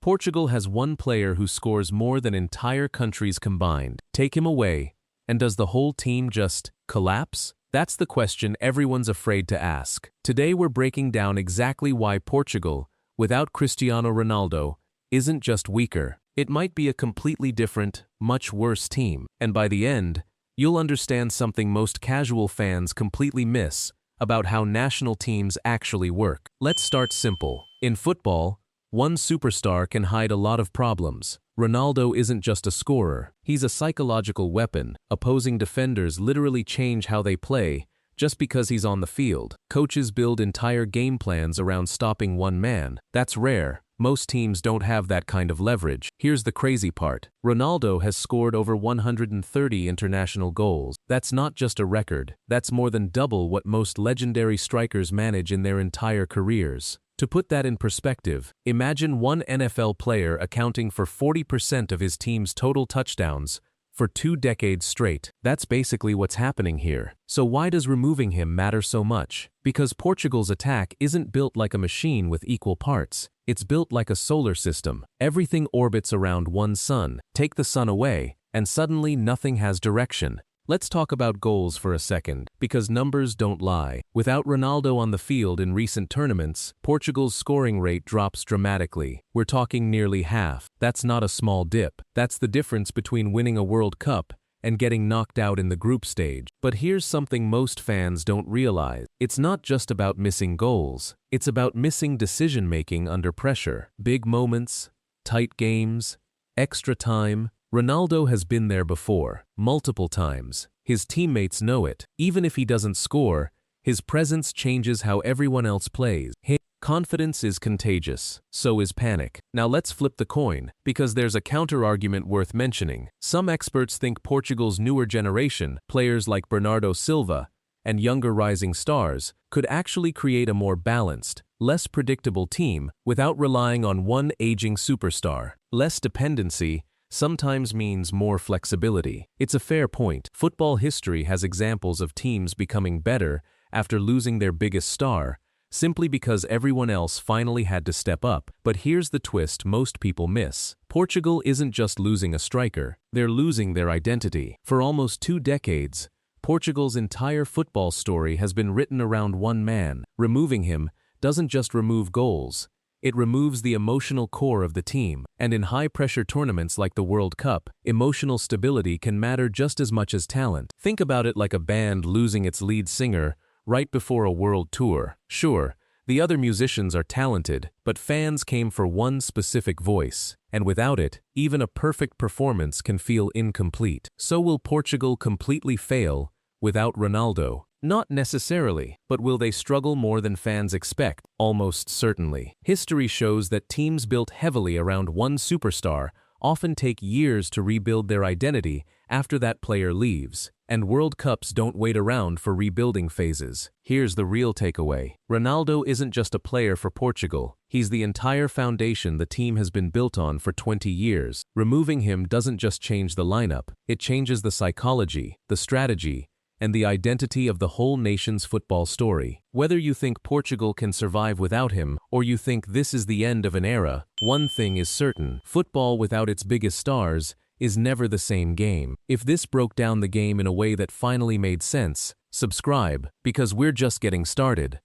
Portugal has one player who scores more than entire countries combined. Take him away, and does the whole team just collapse? That's the question everyone's afraid to ask. Today we're breaking down exactly why Portugal, without Cristiano Ronaldo, isn't just weaker. It might be a completely different, much worse team. And by the end, you'll understand something most casual fans completely miss about how national teams actually work. Let's start simple. In football, one superstar can hide a lot of problems. Ronaldo isn't just a scorer, he's a psychological weapon. Opposing defenders literally change how they play just because he's on the field. Coaches build entire game plans around stopping one man. That's rare. Most teams don't have that kind of leverage. Here's the crazy part. Ronaldo has scored over 130 international goals. That's not just a record. That's more than double what most legendary strikers manage in their entire careers. To put that in perspective, imagine one NFL player accounting for 40% of his team's total touchdowns for 2 decades straight. That's basically what's happening here. So why does removing him matter so much? Because Portugal's attack isn't built like a machine with equal parts. It's built like a solar system. Everything orbits around one sun. Take the sun away, and suddenly nothing has direction. Let's talk about goals for a second, because numbers don't lie. Without Ronaldo on the field in recent tournaments, Portugal's scoring rate drops dramatically. We're talking nearly half. That's not a small dip. That's the difference between winning a World Cup and getting knocked out in the group stage. But here's something most fans don't realize. It's not just about missing goals. It's about missing decision-making under pressure. Big moments, tight games, extra time. Ronaldo has been there before, multiple times. His teammates know it. Even if he doesn't score, his presence changes how everyone else plays. Confidence is contagious, so is panic. Now let's flip the coin, because there's a counter-argument worth mentioning. Some experts think Portugal's newer generation, players like Bernardo Silva, and younger rising stars, could actually create a more balanced, less predictable team without relying on one aging superstar. Less dependency sometimes means more flexibility. It's a fair point. Football history has examples of teams becoming better after losing their biggest star, simply because everyone else finally had to step up. But here's the twist most people miss. Portugal isn't just losing a striker, they're losing their identity. For almost 2 decades, Portugal's entire football story has been written around one man. Removing him doesn't just remove goals, it removes the emotional core of the team. And in high-pressure tournaments like the World Cup, emotional stability can matter just as much as talent. Think about it like a band losing its lead singer right before a world tour. Sure, the other musicians are talented, but fans came for one specific voice, and without it, even a perfect performance can feel incomplete. So will Portugal completely fail without Ronaldo? Not necessarily, but will they struggle more than fans expect? Almost certainly. History shows that teams built heavily around one superstar often take years to rebuild their identity after that player leaves, and World Cups don't wait around for rebuilding phases. Here's the real takeaway. Ronaldo isn't just a player for Portugal, he's the entire foundation the team has been built on for 20 years. Removing him doesn't just change the lineup, it changes the psychology, the strategy, and the identity of the whole nation's football story. Whether you think Portugal can survive without him, or you think this is the end of an era, one thing is certain: football without its biggest stars is never the same game. If this broke down the game in a way that finally made sense, subscribe, because we're just getting started.